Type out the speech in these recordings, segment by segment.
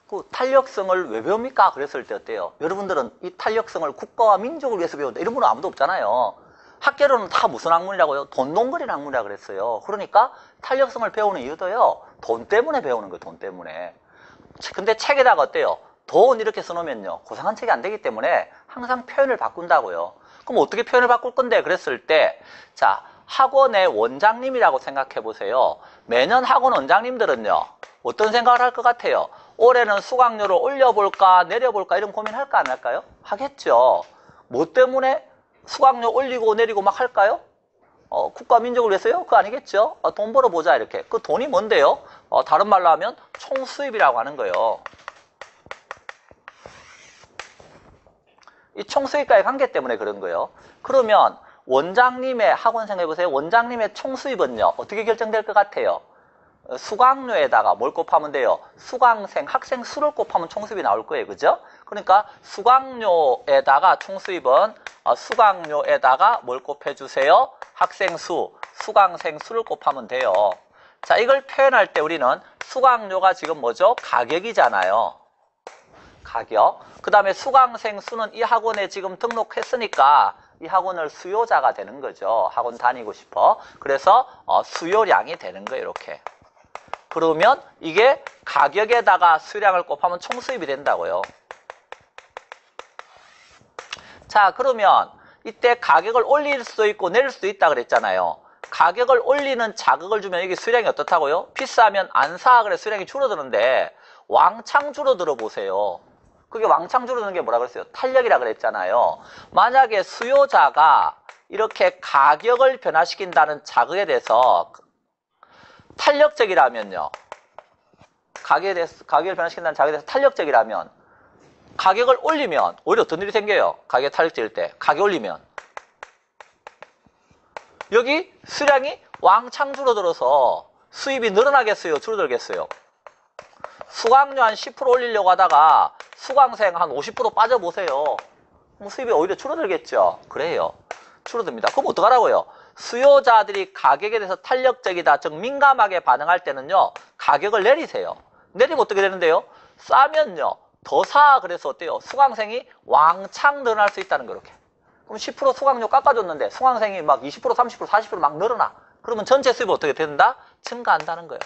그 탄력성을 왜 배웁니까? 그랬을 때 어때요? 여러분들은 이 탄력성을 국가와 민족을 위해서 배운다 이런 분은 아무도 없잖아요. 학계로는 다 무슨 학문이라고요? 돈농거리는 학문이라고 그랬어요. 그러니까 탄력성을 배우는 이유도요, 돈 때문에 배우는 거예요. 돈 때문에. 근데 책에다가 어때요? 돈 이렇게 써놓으면요, 고상한 책이 안 되기 때문에 항상 표현을 바꾼다고요. 그럼 어떻게 표현을 바꿀 건데? 그랬을 때, 자, 학원의 원장님이라고 생각해 보세요. 매년 학원 원장님들은요, 어떤 생각을 할 것 같아요? 올해는 수강료를 올려볼까 내려볼까 이런 고민할까 안 할까요? 하겠죠. 뭐 때문에 수강료 올리고 내리고 막 할까요? 국가 민족을 위해서요? 그거 아니겠죠? 돈 벌어보자 이렇게. 그 돈이 뭔데요? 다른 말로 하면 총수입이라고 하는 거예요. 이 총수입과의 관계 때문에 그런 거예요. 그러면 원장님의 학원 생각해보세요. 원장님의 총수입은요, 어떻게 결정될 것 같아요? 수강료에다가 뭘 곱하면 돼요? 수강생, 학생 수를 곱하면 총수입이 나올 거예요. 그죠? 그러니까 수강료에다가 총수입은 수강료에다가 뭘 곱해주세요? 학생 수, 수강생 수를 곱하면 돼요. 자, 이걸 표현할 때 우리는 수강료가 지금 뭐죠? 가격이잖아요. 가격. 그 다음에 수강생 수는 이 학원에 지금 등록했으니까 이 학원을 수요자가 되는 거죠. 학원 다니고 싶어. 그래서 수요량이 되는 거예요. 이렇게. 그러면 이게 가격에다가 수량을 곱하면 총수입이 된다고요. 자, 그러면 이때 가격을 올릴 수도 있고 내릴 수도 있다 그랬잖아요. 가격을 올리는 자극을 주면 이게 수량이 어떻다고요? 비싸면 안 사. 그래 수량이 줄어드는데 왕창 줄어들어 보세요. 그게 왕창 줄어드는 게 뭐라 그랬어요? 탄력이라 그랬잖아요. 만약에 수요자가 이렇게 가격을 변화시킨다는 자극에 대해서 탄력적이라면요. 가격을 변화시킨다는 자극에 대해서 탄력적이라면 가격을 올리면 오히려 어떤 일이 생겨요? 가격이 탄력적일 때. 가격 올리면 여기 수량이 왕창 줄어들어서 수입이 늘어나겠어요? 줄어들겠어요? 수강료 한 10% 올리려고 하다가 수강생 한 50% 빠져보세요. 그럼 수입이 오히려 줄어들겠죠? 그래요. 줄어듭니다. 그럼 어떡하라고요? 수요자들이 가격에 대해서 탄력적이다, 즉 민감하게 반응할 때는요, 가격을 내리세요. 내리면 어떻게 되는데요? 싸면요, 더 사. 그래서 어때요? 수강생이 왕창 늘어날 수 있다는 거 이렇게. 그럼 10% 수강료 깎아줬는데 수강생이 막 20%, 30%, 40% 막 늘어나. 그러면 전체 수입이 어떻게 된다? 증가한다는 거예요.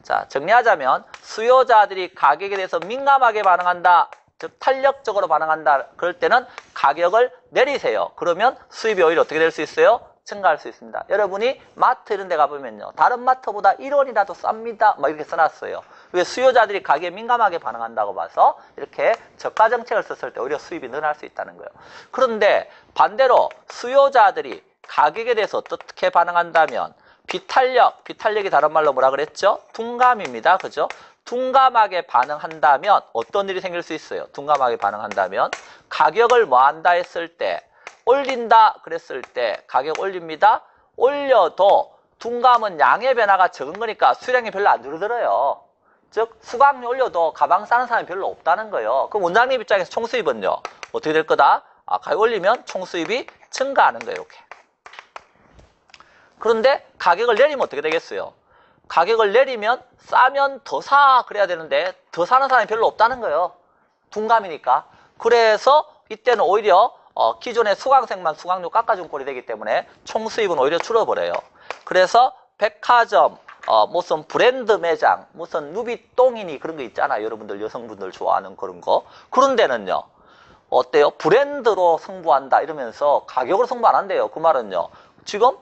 자, 정리하자면 수요자들이 가격에 대해서 민감하게 반응한다, 즉 탄력적으로 반응한다. 그럴 때는 가격을 내리세요. 그러면 수입이 오히려 어떻게 될 수 있어요? 증가할 수 있습니다. 여러분이 마트 이런 데 가보면요, 다른 마트보다 1원이라도 쌉니다 막 이렇게 써놨어요. 왜? 수요자들이 가격에 민감하게 반응한다고 봐서 이렇게 저가 정책을 썼을 때 오히려 수입이 늘어날 수 있다는 거예요. 그런데 반대로 수요자들이 가격에 대해서 어떻게 반응한다면 비탄력이 다른 말로 뭐라 그랬죠? 둔감입니다. 그죠? 둔감하게 반응한다면 어떤 일이 생길 수 있어요? 둔감하게 반응한다면 가격을 뭐 한다 했을 때, 올린다 그랬을 때 가격 올립니다. 올려도 둔감은 양의 변화가 적은 거니까 수량이 별로 안 줄어들어요. 즉 수강료 올려도 가방 싸는 사람이 별로 없다는 거예요. 그럼 원장님 입장에서 총수입은요, 어떻게 될 거다? 가격 올리면 총수입이 증가하는 거예요. 이렇게. 그런데 가격을 내리면 어떻게 되겠어요? 가격을 내리면 싸면 더 사. 그래야 되는데 더 사는 사람이 별로 없다는 거예요. 둔감이니까. 그래서 이때는 오히려 기존의 수강생만 수강료 깎아준 꼴이 되기 때문에 총수입은 오히려 줄어버려요. 그래서 백화점, 무슨 브랜드 매장, 무슨 루비똥이니 그런 거 있잖아요. 여러분들 여성분들 좋아하는 그런 거. 그런 데는요, 어때요? 브랜드로 승부한다 이러면서 가격으로 승부 안 한대요. 그 말은요, 지금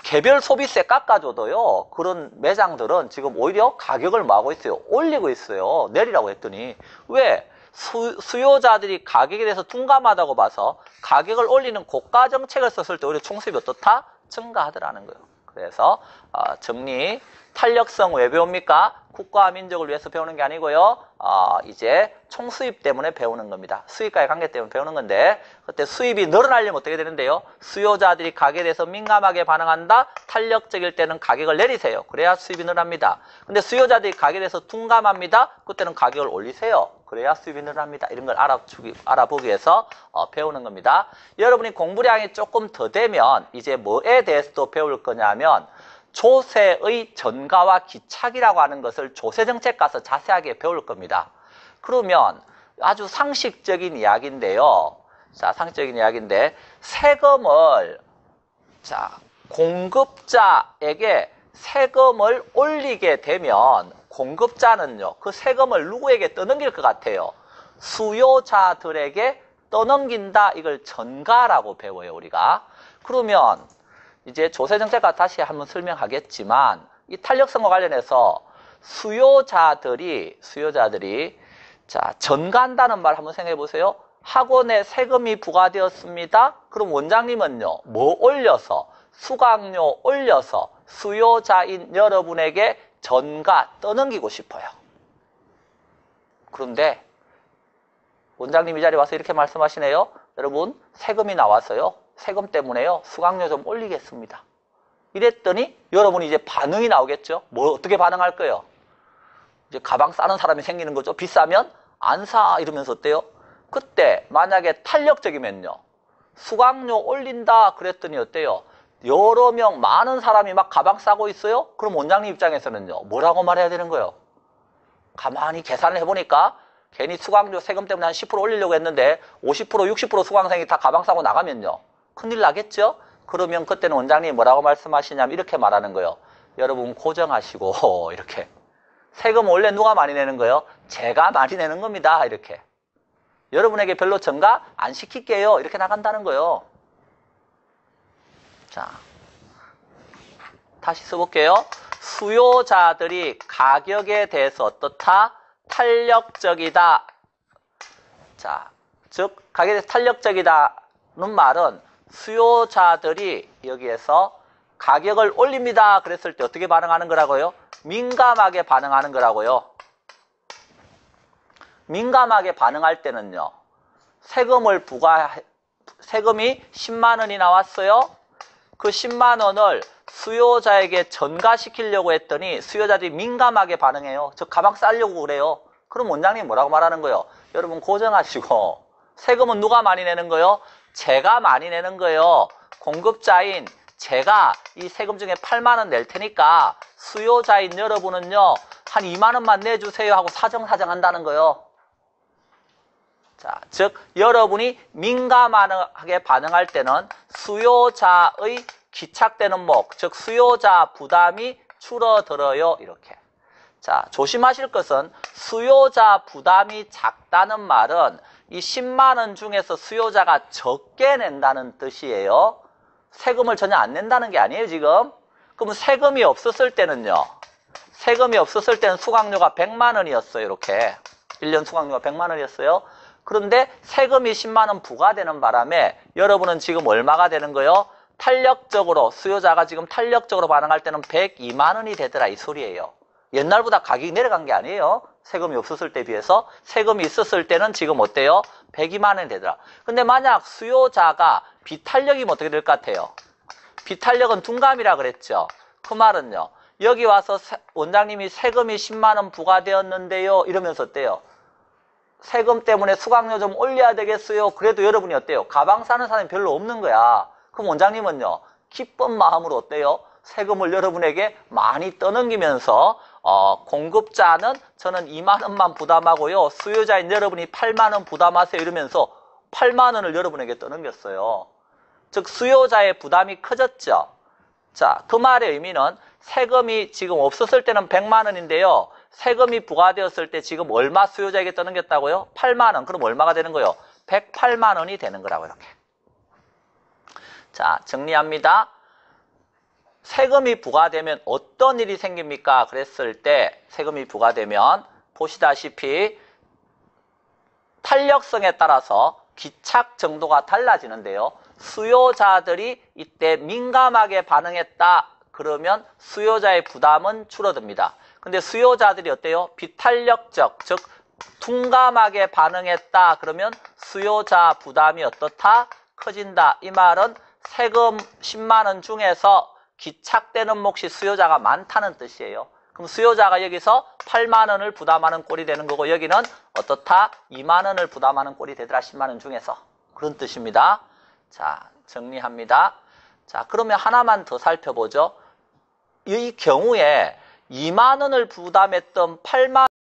개별 소비세 깎아줘도요, 그런 매장들은 지금 오히려 가격을 뭐 하고 있어요? 올리고 있어요. 내리라고 했더니. 왜? 수요자들이 가격에 대해서 둔감하다고 봐서 가격을 올리는 고가 정책을 썼을 때 오히려 총수입이 어떻다? 증가하더라는 거예요. 그래서 정리, 탄력성 왜 배웁니까? 국가와 민족을 위해서 배우는 게 아니고요, 이제 총수입 때문에 배우는 겁니다. 수입과의 관계 때문에 배우는 건데, 그때 수입이 늘어나려면 어떻게 되는데요? 수요자들이 가격에 대해서 민감하게 반응한다, 탄력적일 때는 가격을 내리세요. 그래야 수입이 늘어납니다. 근데 수요자들이 가격에 대해서 둔감합니다. 그때는 가격을 올리세요. 그래야 수입이 늘어납니다. 이런 걸 알아보기 위해서 배우는 겁니다. 여러분이 공부량이 조금 더 되면 이제 뭐에 대해서도 배울 거냐면, 조세의 전가와 기착이라고 하는 것을 조세정책 가서 자세하게 배울 겁니다. 그러면 아주 상식적인 이야기인데요. 자, 상식적인 이야기인데 세금을 자, 공급자에게 세금을 올리게 되면 공급자는요, 그 세금을 누구에게 떠넘길 것 같아요? 수요자들에게 떠넘긴다. 이걸 전가라고 배워요, 우리가. 그러면 이제 조세정책과 다시 한번 설명하겠지만 이 탄력성과 관련해서 수요자들이 자, 전가한다는 말 한번 생각해 보세요. 학원에 세금이 부과되었습니다. 그럼 원장님은요, 뭐 올려서? 수강료 올려서 수요자인 여러분에게 전가 떠넘기고 싶어요. 그런데 원장님 이 자리에 와서 이렇게 말씀하시네요. 여러분, 세금이 나왔어요. 세금 때문에요. 수강료 좀 올리겠습니다. 이랬더니 여러분이 이제 반응이 나오겠죠. 뭐 어떻게 반응할 거예요? 이제 가방 싸는 사람이 생기는 거죠. 비싸면 안 사 이러면서 어때요? 그때 만약에 탄력적이면요. 수강료 올린다 그랬더니 어때요? 여러 명 많은 사람이 막 가방 싸고 있어요? 그럼 원장님 입장에서는요. 뭐라고 말해야 되는 거예요? 가만히 계산을 해보니까 괜히 수강료 세금 때문에 한 10% 올리려고 했는데 50% 60% 수강생이 다 가방 싸고 나가면요. 큰일 나겠죠? 그러면 그때는 원장님이 뭐라고 말씀하시냐면 이렇게 말하는 거예요. 여러분 고정하시고 이렇게. 세금 원래 누가 많이 내는 거예요? 제가 많이 내는 겁니다. 이렇게. 여러분에게 별로 전가 안 시킬게요. 이렇게 나간다는 거예요. 자, 다시 써볼게요. 수요자들이 가격에 대해서 어떻다? 탄력적이다. 자, 즉 가격에 대해서 탄력적이다는 말은 수요자들이 여기에서 가격을 올립니다. 그랬을 때 어떻게 반응하는 거라고요? 민감하게 반응하는 거라고요. 민감하게 반응할 때는요. 세금이 10만 원이 나왔어요. 그 10만 원을 수요자에게 전가시키려고 했더니 수요자들이 민감하게 반응해요. 저 가방 싸려고 그래요. 그럼 원장님 뭐라고 말하는 거예요? 여러분 고정하시고 세금은 누가 많이 내는 거예요? 제가 많이 내는 거예요. 공급자인 제가 이 세금 중에 8만 원 낼 테니까 수요자인 여러분은요. 한 2만 원만 내주세요 하고 사정한다는 거예요. 자, 즉 여러분이 민감하게 반응할 때는 수요자의 기착되는 목, 즉 수요자 부담이 줄어들어요. 이렇게. 자, 조심하실 것은 수요자 부담이 작다는 말은 이 10만 원 중에서 수요자가 적게 낸다는 뜻이에요. 세금을 전혀 안 낸다는 게 아니에요, 지금. 그러면 세금이 없었을 때는요. 세금이 없었을 때는 수강료가 100만 원이었어요, 이렇게. 1년 수강료가 100만 원이었어요. 그런데 세금이 10만 원 부과되는 바람에 여러분은 지금 얼마가 되는 거예요? 탄력적으로, 수요자가 지금 탄력적으로 반응할 때는 102만 원이 되더라, 이 소리예요. 옛날보다 가격이 내려간 게 아니에요. 세금이 없었을 때 비해서. 세금이 있었을 때는 지금 어때요? 102만 원이 되더라. 근데 만약 수요자가 비탄력이면 어떻게 될 것 같아요? 비탄력은 둔감이라 그랬죠. 그 말은요. 여기 와서 원장님이 세금이 10만 원 부과되었는데요. 이러면서 어때요? 세금 때문에 수강료 좀 올려야 되겠어요. 그래도 여러분이 어때요? 가방 사는 사람이 별로 없는 거야. 그럼 원장님은요. 기쁜 마음으로 어때요? 세금을 여러분에게 많이 떠넘기면서 공급자는 저는 2만 원만 부담하고요. 수요자인 여러분이 8만 원 부담하세요. 이러면서 8만 원을 여러분에게 떠넘겼어요. 즉 수요자의 부담이 커졌죠. 자, 그 말의 의미는 세금이 지금 없었을 때는 100만 원인데요. 세금이 부과되었을 때 지금 얼마 수요자에게 떠넘겼다고요? 8만 원. 그럼 얼마가 되는 거예요? 108만 원이 되는 거라고 이렇게. 자, 정리합니다. 세금이 부과되면 어떤 일이 생깁니까? 그랬을 때 세금이 부과되면 보시다시피 탄력성에 따라서 기착 정도가 달라지는데요. 수요자들이 이때 민감하게 반응했다. 그러면 수요자의 부담은 줄어듭니다. 근데 수요자들이 어때요? 비탄력적, 즉 둔감하게 반응했다. 그러면 수요자 부담이 어떻다? 커진다. 이 말은 세금 10만 원 중에서 기착되는 몫이 수요자가 많다는 뜻이에요. 그럼 수요자가 여기서 8만 원을 부담하는 꼴이 되는 거고 여기는 어떻다? 2만 원을 부담하는 꼴이 되더라. 10만 원 중에서. 그런 뜻입니다. 자, 정리합니다. 자, 그러면 하나만 더 살펴보죠. 이 경우에 2만 원을 부담했던 8만